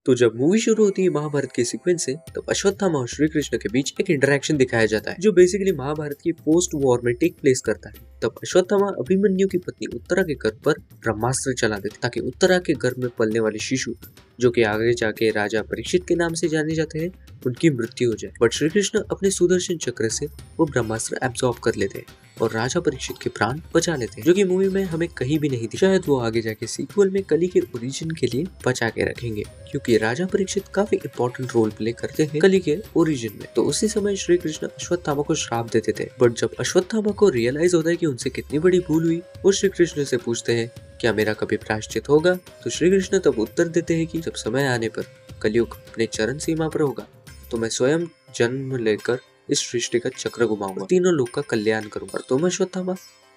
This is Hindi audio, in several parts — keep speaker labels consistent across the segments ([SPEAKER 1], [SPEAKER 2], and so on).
[SPEAKER 1] तो जब मूवी शुरू होती है महाभारत के सीक्वेंस से, तब अश्वत्थामा और श्री कृष्ण के बीच एक इंटरेक्शन दिखाया जाता है जो बेसिकली महाभारत की पोस्ट वॉर में टेक प्लेस करता है। तब अश्वत्थामा अभिमन्यु की पत्नी उत्तरा के घर पर ब्रह्मास्त्र चला देते ताकि उत्तरा के घर में पलने वाले शिशु, जो कि आगे जाके राजा परीक्षित के नाम से जाने जाते हैं, उनकी मृत्यु हो जाए। बट श्री कृष्ण अपने सुदर्शन चक्र से वो ब्रह्मास्त्र एब्जॉर्ब कर लेते हैं और राजा परीक्षित के प्राण बचा लेते हैं, जो कि मूवी में हमें कहीं भी नहीं दिखा। शायद वो आगे जाके सीक्वल में कली के ओरिजिन के लिए बचा के रखेंगे, क्योंकि राजा परीक्षित काफी इंपॉर्टेंट रोल प्ले करते हैं कली के ओरिजिन में। तो उसी समय श्री कृष्ण अश्वत्थामा को श्राप देते थे, बट जब अश्वत्थामा को रियलाइज होता है कि उनसे कितनी बड़ी भूल हुई, वो श्री कृष्ण से पूछते हैं क्या मेरा कभी प्रायश्चित होगा। तो श्री कृष्ण तब उत्तर देते हैं कि जब समय आने पर कलयुग अपने चरण सीमा पर होगा तो मैं स्वयं जन्म लेकर इस सृष्टि का चक्र घुमाऊंगा, तीनों लोग का कल्याण करूंगा, और तुम अश्वत्थामा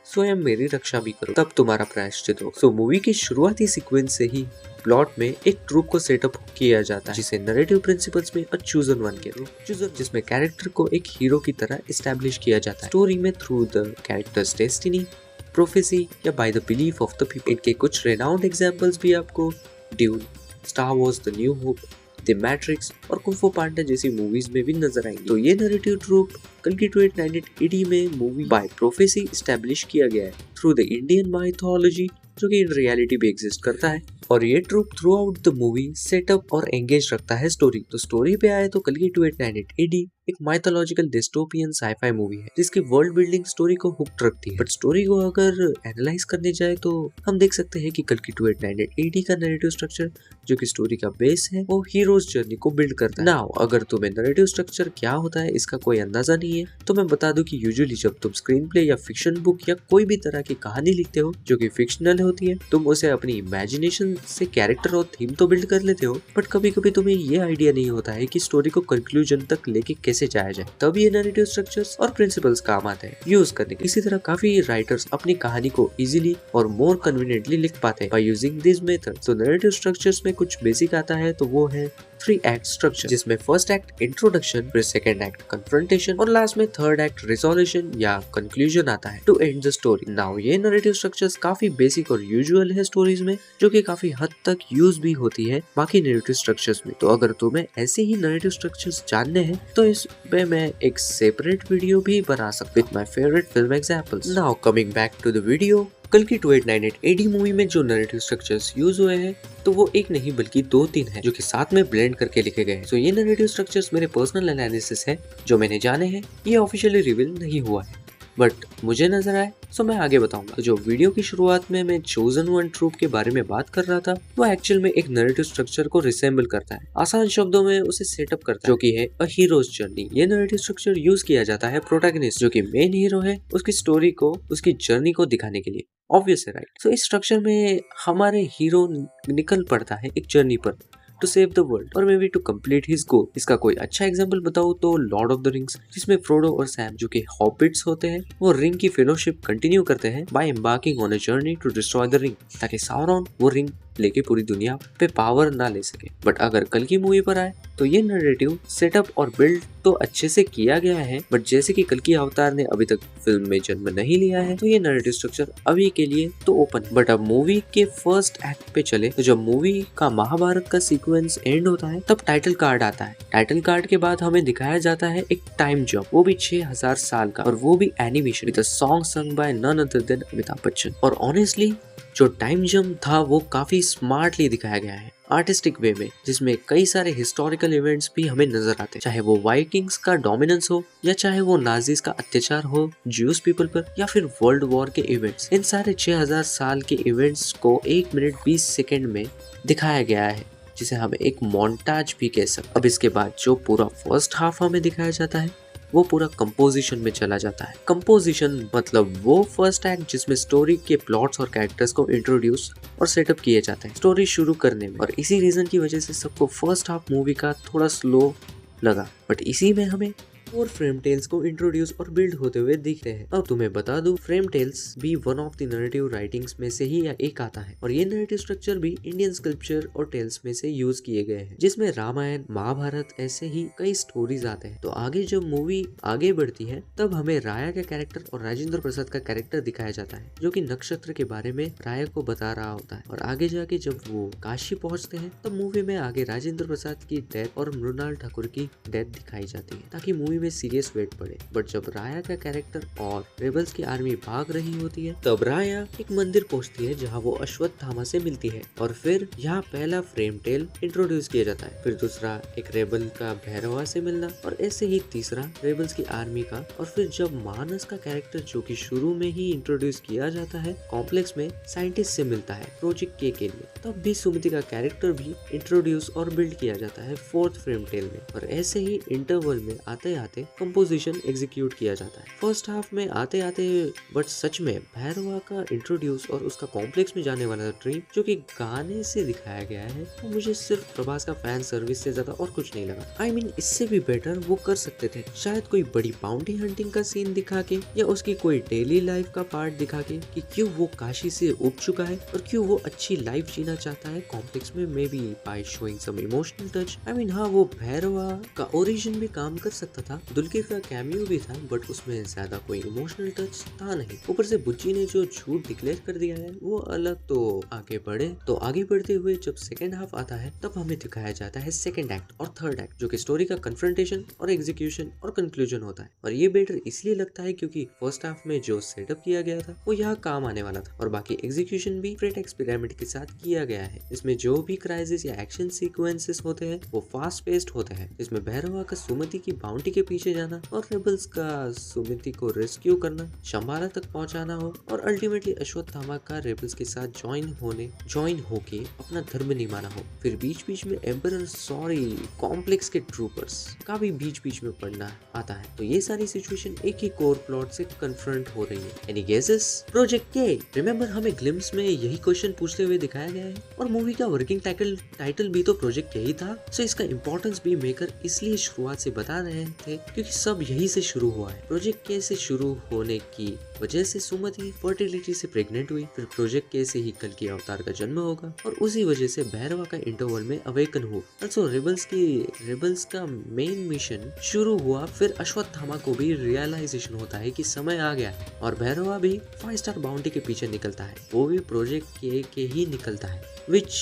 [SPEAKER 1] स्वयं मेरी रक्षा भी करो, तब तुम्हारा प्रायश्चित हो। सो मूवी की शुरुआती सीक्वेंस से ही प्लॉट में एक ट्रूप को सेटअप किया जाता है, जिसे नैरेटिव प्रिंसिपल्स में अ चूजन वन कहते हैं, जिसमें कैरेक्टर को एक हीरो की तरह एस्टैब्लिश किया जाता है स्टोरी में through the characters destiny, prophecy या by the belief of the people. इनके कुछ रेनाउंड एग्जांपल्स भी आपको Dune, Star Wars the New Hope, the Matrix और कुंग फू पांडा जैसी मूवीज में भी नजर आएंगे। तो ये नैरेटिव ट्रूप कल्कि 1980 में मूवी बाय प्रोफेसी एस्टैब्लिश किया गया है थ्रू द इंडियन माइथोलॉजी, जो कि इन रियलिटी भी एग्जिस्ट करता है। और ये trope throughout the movie setup और एंगेज रखता है स्टोरी। तो स्टोरी पे आए तो कल्कि 1980 एक माइथोलॉजिकल डिस्टोपियन साइफाई मूवी है जिसकी वर्ल्ड बिल्डिंग स्टोरी को हुक्ड रखती है। बट स्टोरी को अगर एनालाइज करने जाए तो हम देख सकते हैं कि कल्कि 1980 का नैरेटिव स्ट्रक्चर, जो कि स्टोरी का बेस है, वो हीरोज जर्नी को बिल्ड करता है। नाउ अगर तुम्हें नैरेटिव स्ट्रक्चर क्या होता है इसका कोई अंदाजा नहीं है, तो मैं बता दूं कि यूजुअली जब तुम स्क्रीन प्ले या फिक्शन बुक या कोई भी तरह की कहानी लिखते हो जो कि फिक्शनल होती है, तुम उसे अपनी इमेजिनेशन से कैरेक्टर और थीम तो बिल्ड कर लेते हो, बट कभी कभी तुम्हें ये आइडिया नहीं होता है कि स्टोरी को कंक्लूजन तक लेके कैसे जाया जाए। तब ये नैरेटिव स्ट्रक्चर्स और प्रिंसिपल्स काम आते हैं यूज करने के। इसी तरह काफी राइटर्स अपनी कहानी को इजीली और मोर कन्वीनियंटली लिख पाते हैं बाय यूजिंग दिस मेथड। तो नैरेटिव स्ट्रक्चर्स में कुछ बेसिक आता है, तो वो है 3 एक्ट स्ट्रक्चर, जिसमें फर्स्ट एक्ट इंट्रोडक्शन, फिर सेकंड एक्ट कन्फ्रंटेशन और लास्ट में थर्ड एक्ट रिजोल्यूशन या कंक्लूजन आता है to end the story. Now ये नैरेटिव स्ट्रक्चर्स काफी बेसिक और यूजुअल है स्टोरीज में, जो कि काफी हद तक यूज भी होती है बाकी नैरेटिव स्ट्रक्चर्स में। तो अगर तुम्हें ऐसे ही नैरेटिव स्ट्रक्चर्स जानने हैं तो इस पे मैं एक सेपरेट वीडियो भी बना सकता हूं with my favourite film examples. Now coming back to the video, कल्कि 1980 मूवी में जो नैरेटिव स्ट्रक्चर्स यूज हुए हैं तो वो एक नहीं बल्कि 2-3 है, जो कि साथ में ब्लेंड करके लिखे गए हैं। तो ये नैरेटिव स्ट्रक्चर्स मेरे पर्सनल एनालिसिस है, जो मैंने जाने हैं, ये ऑफिशियली रिवील नहीं हुआ है, बट मुझे नजर आए सो मैं आगे बताऊंगा। तो जो वीडियो की शुरुआत में मैं चोजन वन ट्रूप के बारे में बात कर रहा था, वो एक्चुअल में एक नैरेटिव स्ट्रक्चर को रिसेंबल करता है, आसान शब्दों में उसे सेटअप करता है, जो कि है अ हीरोज जर्नी। ये नैरेटिव स्ट्रक्चर यूज किया जाता है प्रोटैगनिस्ट, जो कि मेन हीरो है, उसकी स्टोरी को, उसकी जर्नी को दिखाने के लिए। ऑब्वियस है राइट। सो इस स्ट्रक्चर में हमारे हीरो निकल पड़ता है एक जर्नी पर टू सेव द वर्ल्ड और maybe to complete his goal. इसका कोई अच्छा एग्जांपल बताऊं तो लॉर्ड ऑफ द रिंग्स, जिसमें फ्रोडो और सैम, जो कि हॉबिट्स होते हैं, वो रिंग की फेलोशिप कंटिन्यू करते हैं by embarking on a journey to destroy the ring, ताकि साउरॉन वो रिंग लेके पूरी दुनिया पे पावर ना ले सके। बट अगर कल की मूवी पर आए तो ये नैरेटिव सेटअप और बिल्ड तो अच्छे से किया गया है, बट जैसे कि कल की अवतार ने अभी तक फिल्म में जन्म नहीं लिया है, तो ये नैरेटिव स्ट्रक्चर अभी के लिए तो ओपन है। बट अब मूवी के फर्स्ट एक्ट पे चले तो जब मूवी का महाभारत का सीक्वेंस एंड होता है तब टाइटल कार्ड आता है। टाइटल कार्ड के बाद हमें दिखाया जाता है एक टाइम जंप, वो भी 6000 साल का, और वो भी animation with a song sung by none other than Amitabh Bachchan. और ऑनेस्टली जो टाइम जंप था वो काफी स्मार्टली दिखाया गया है आर्टिस्टिक वे में, जिसमें कई सारे हिस्टोरिकल इवेंट्स भी हमें नजर आते हैं, चाहे वो वाइकिंग्स का डोमिनेंस हो या चाहे वो नाजीज का अत्याचार हो ज्यूस पीपल पर, या फिर वर्ल्ड वॉर के इवेंट्स। इन सारे 6000 साल के इवेंट्स को 1 मिनट 20 सेकेंड में दिखाया गया है, जिसे हम एक मोन्टाज भी कह सकते। अब इसके बाद जो पूरा फर्स्ट हाफ हमें दिखाया जाता है वो पूरा कंपोजिशन में चला जाता है। कंपोजिशन मतलब वो फर्स्ट एक्ट जिसमें स्टोरी के प्लॉट्स और कैरेक्टर्स को इंट्रोड्यूस और सेटअप किए जाते हैं स्टोरी शुरू करने में, और इसी रीजन की वजह से सबको फर्स्ट हाफ मूवी का थोड़ा स्लो लगा, बट इसी में हमें और फ्रेम टेल्स को इंट्रोड्यूस और बिल्ड होते हुए दिख रहे हैं। अब तुम्हें बता दूं, फ्रेम टेल्स भी one of the narrative writings में से ही एक आता है और ये नरेटिव स्ट्रक्चर भी इंडियन स्क्रिप्चर और टेल्स में से यूज किए गए हैं, जिसमें रामायण, महाभारत ऐसे ही कई स्टोरीज आते हैं। तो आगे जब मूवी आगे बढ़ती है तब हमें राया का कैरेक्टर और राजेंद्र प्रसाद का कैरेक्टर दिखाया जाता है, जो कि नक्षत्र के बारे में राया को बता रहा होता है। और आगे जाके जब वो काशी पहुंचते हैं तब मूवी में आगे राजेंद्र प्रसाद की डेथ और मृणाल ठाकुर की डेथ दिखाई जाती है ताकि मूवी में सीरियस वेट पड़े। बट जब राया का कैरेक्टर और रेबल्स की आर्मी भाग रही होती है तब राया एक मंदिर पहुंचती है जहाँ वो अश्वत्थामा से मिलती है और फिर यहाँ पहला फ्रेम टेल इंट्रोड्यूस किया जाता है, फिर दूसरा एक रेबल का भैरवा से मिलना और ऐसे ही तीसरा रेबल्स की आर्मी का। और फिर जब मानस का कैरेक्टर जो कि शुरू में ही इंट्रोड्यूस किया जाता है कॉम्प्लेक्स में साइंटिस्ट से मिलता है प्रोजेक्ट के लिए, तब भी सुमति का कैरेक्टर भी इंट्रोड्यूस और बिल्ड किया जाता है फोर्थ फ्रेम टेल में। और ऐसे ही इंटरवल में आते आते कंपोजिशन एग्जीक्यूट किया जाता है फर्स्ट हाफ में आते आते। बट सच में भैरवा का इंट्रोड्यूस और उसका कॉम्प्लेक्स में जाने वाला ड्रीम जो कि गाने से दिखाया गया है वो मुझे सिर्फ प्रभास का फैन सर्विस से ज्यादा और कुछ नहीं लगा। I mean, इससे भी बेटर वो कर सकते थे, शायद कोई बड़ी बाउंटी हंटिंग का सीन दिखा के या उसकी कोई डेली लाइफ का पार्ट दिखा के कि क्यों वो काशी से उब चुका है और क्यों वो अच्छी लाइफ जीना चाहता है कॉम्प्लेक्स में, maybe by showing some emotional touch. I mean, हाँ, वो भैरवा का ओरिजिन भी काम कर सकता था, दुलकर का कैमियो भी था, बट उसमें ज्यादा कोई इमोशनल टच था नहीं। ऊपर से बुच्ची ने जो झूठ डिक्लेयर कर दिया है वो अलग। तो आगे बढ़े तो आगे बढ़ते हुए जब सेकेंड हाफ आता है तब हमें दिखाया जाता है सेकेंड एक्ट और थर्ड एक्ट, जो कि स्टोरी का कन्फ्रंटेशन और एग्जीक्यूशन और कंक्लूजन होता है। और ये बेटर इसलिए लगता है क्योंकि फर्स्ट हाफ में जो सेटअप किया गया था वो यहाँ काम आने वाला था और बाकी एग्जीक्यूशन भी फ्रेट एक्सपेरिमेंट के साथ किया गया है। इसमें जो भी क्राइसिस या एक्शन सीक्वेंसेस होते हैं वो फास्ट पेस्ड होते हैं। इसमें भैरवा का सुमति की बाउंटी के पीछे जाना और रेबल्स का सुमति को रेस्क्यू करना, शंबाला तक पहुंचाना हो और अल्टीमेटली अश्वत्थामा का रेबल्स के साथ ज्वाइन होके अपना धर्म निभाना हो। फिर बीच बीच में एम्परर कॉम्प्लेक्स के ट्रूपर्स का भी बीच बीच में पढ़ना आता है। तो ये सारी सिचुएशन एक ही कोर प्लॉट से कन्फ्रंट हो रही है। Any guesses? प्रोजेक्ट के रिमेम्बर हमें ग्लिम्स में यही क्वेश्चन पूछते हुए दिखाया गया है और मूवी का वर्किंग टाइटल भी तो प्रोजेक्ट के ही था। सो इसका इंपॉर्टेंस भी मेकर इसलिए शुरुआत से बता रहे थे क्योंकि सब यही से शुरू हुआ है। प्रोजेक्ट के से शुरू होने की वजह से सुमति फर्टिलिटी से प्रेग्नेंट हुई, फिर प्रोजेक्ट के से ही कल की अवतार का जन्म होगा और उसी वजह से भैरवा का इंटरवल में अवेकन हुआ। also रेबल्स का मेन मिशन शुरू हुआ, फिर अश्वत्थामा को भी रियलाइजेशन होता है कि समय आ गया है और भैरवा भी 5 स्टार बाउंटी के पीछे निकलता है, वो भी प्रोजेक्ट के ही निकलता है which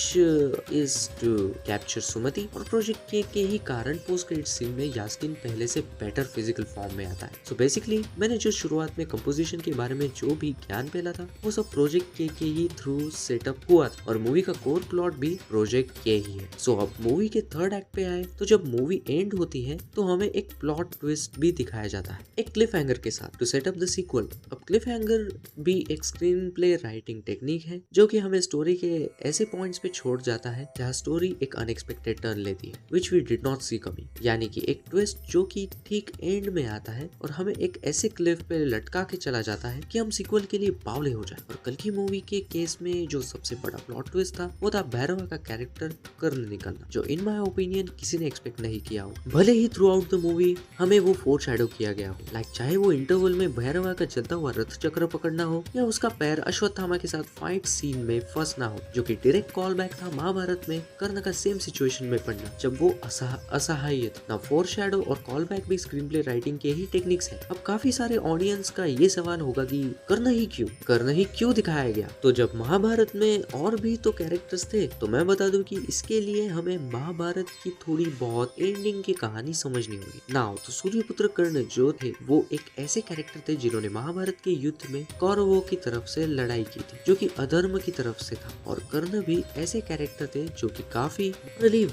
[SPEAKER 1] is to capture सुमति। और प्रोजेक्ट के ही कारण पोस्ट क्रेडिट सीन में यास्किन पहले से बेटर फिजिकल फॉर्म में आता है। सो बेसिकली मैंने जो शुरुआत में कंपोजिशन के बारे में जो भी ज्ञान फैला था वो सब प्रोजेक्ट के ही थ्रू सेटअप हुआ था और मूवी का कोर प्लॉट भी प्रोजेक्ट के ही है। सो अब मूवी के थर्ड एक्ट पे आए तो जब मूवी एंड होती है तो हमें एक प्लॉट ट्विस्ट भी दिखाया जाता है एक क्लिफ हैंगर के साथ to set up the sequel. अब क्लिफ हैंगर भी एक स्क्रीन प्ले राइटिंग टेक्निक है जो कि हमें स्टोरी के ऐसे पॉइंट्स पे छोड़ जाता है जहाँ स्टोरी एक अनएक्सपेक्टेड टर्न लेती है which we did not see coming, यानी कि एक ट्विस्ट जो कि ठीक एंड में आता है और हमें एक ऐसे क्लिफ पे लटका के चला जाता है कि हम सीक्वल के लिए बावले हो जाए। और कल की मूवी के केस में जो सबसे बड़ा प्लॉट ट्विस्ट था वो था भैरवा का कैरेक्टर कर्ण निकलना, जो इन माय ओपिनियन किसी ने एक्सपेक्ट नहीं किया हो। भले ही थ्रू आउट द मूवी हमें वो फोरशैडो किया गया हो, लाइक चाहे वो इंटरवल में भैरवा का चलता हुआ रथ चक्र पकड़ना हो या उसका पैर अश्वत्थामा के साथ फाइट सीन में फंसना हो, जो कि डायरेक्ट कॉल बैक था महाभारत में कर्ण का सेम सिचुएशन में पड़ना जब वो असहाय था। ना फोरशैडो और कॉल बैक भी स्क्रीन प्ले राइटिंग के ही टेक्निक्स है। अब काफी सारे ऑडियंस का ये सवाल होगा कि कर्ण ही क्यों दिखाया गया, तो जब महाभारत में और भी तो कैरेक्टर्स थे। तो मैं बता दूं कि इसके लिए हमें महाभारत की थोड़ी बहुत एंडिंग की कहानी समझनी होगी। नाउ तो सूर्यपुत्र कर्ण जो थे वो एक ऐसे कैरेक्टर थे जिन्होंने महाभारत के युद्ध में कौरवों की तरफ से लड़ाई की थी जो कि अधर्म की तरफ से था, और कर्ण भी ऐसे कैरेक्टर थे जो कि काफी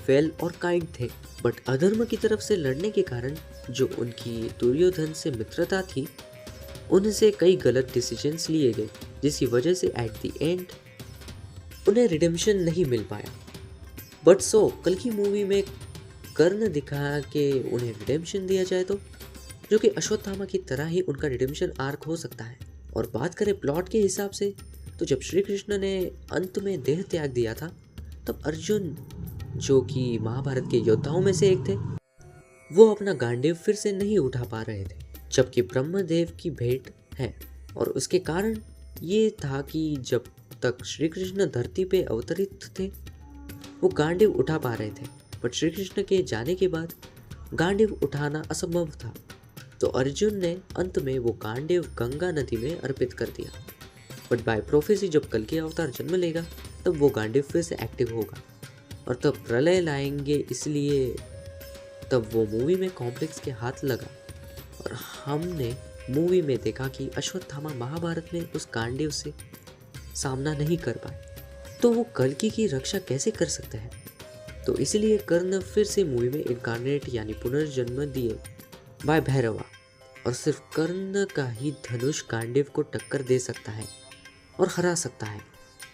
[SPEAKER 1] वेल और काइंड थे, बट अधर्म की तरफ से लड़ने के कारण जो उनकी दुर्योधन से मित्रता थी उनसे कई गलत डिसीजंस लिए गए, जिसकी वजह से एट द एंड उन्हें रिडेम्पशन नहीं मिल पाया। बट सो कल की मूवी में कर्ण दिखा के उन्हें रिडेम्पशन दिया जाए तो जो कि अश्वत्थामा की तरह ही उनका रिडेम्पशन आर्क हो सकता है। और बात करें प्लॉट के हिसाब से तो जब श्री कृष्ण ने अंत में देह त्याग दिया था तब अर्जुन जो कि महाभारत के योद्धाओं में से एक थे वो अपना गांडीव फिर से नहीं उठा पा रहे थे, जबकि ब्रह्मदेव की भेंट है। और उसके कारण ये था कि जब तक श्री कृष्ण धरती पे अवतरित थे वो गांडीव उठा पा रहे थे, बट श्री कृष्ण के जाने के बाद गांडीव उठाना असंभव था। तो अर्जुन ने अंत में वो गांडीव गंगा नदी में अर्पित कर दिया। बट बाय प्रोफेसी जब कल के अवतार जन्म लेगा तब वो गांडीव फिर से एक्टिव होगा और तब प्रलय लाएंगे, इसलिए तब वो मूवी में कॉम्प्लेक्स के हाथ लगा और हमने मूवी में देखा कि अश्वत्थामा महाभारत में उस गांडीव से सामना नहीं कर पाए, तो वो कल्कि की रक्षा कैसे कर सकते हैं। तो इसलिए कर्ण फिर से मूवी में इनकार्नेट यानी पुनर्जन्म दिए बाय भैरवा, और सिर्फ कर्ण का ही धनुष गांडीव को टक्कर दे सकता है और हरा सकता है।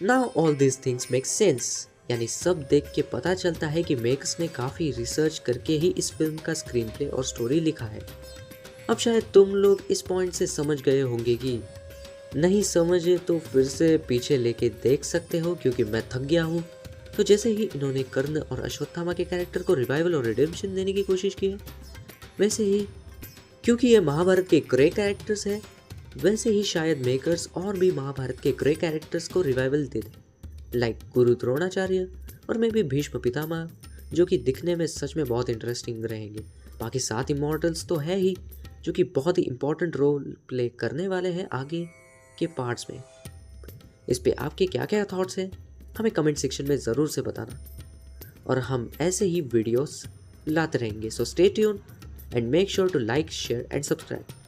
[SPEAKER 1] Now all this things make sense, यानी सब देख के पता चलता है कि मेकर्स ने काफ़ी रिसर्च करके ही इस फिल्म का स्क्रीन प्ले और स्टोरी लिखा है। अब शायद तुम लोग इस पॉइंट से समझ गए होंगे, कि नहीं समझे तो फिर से पीछे लेके देख सकते हो क्योंकि मैं थक गया हूँ। तो जैसे ही इन्होंने कर्ण और अश्वत्थामा के कैरेक्टर को रिवाइवल और रिडेम्पशन देने की कोशिश की है, वैसे ही क्योंकि ये महाभारत के ग्रे कैरेक्टर्स हैं, वैसे ही शायद मेकर्स और भी महाभारत के ग्रे कैरेक्टर्स को रिवाइवल दे दें, लाइक गुरु द्रोणाचार्य और मे भी भीष्म पितामह, जो कि दिखने में सच में बहुत इंटरेस्टिंग रहेंगे। बाकी 7 इमॉर्टल्स तो है ही, जो कि बहुत ही इंपॉर्टेंट रोल प्ले करने वाले हैं आगे के पार्ट्स में। इस पे आपके क्या क्या थॉट्स हैं हमें कमेंट सेक्शन में ज़रूर से बताना, और हम ऐसे ही वीडियोस लाते रहेंगे। So stay tune and make sure to like, share and subscribe.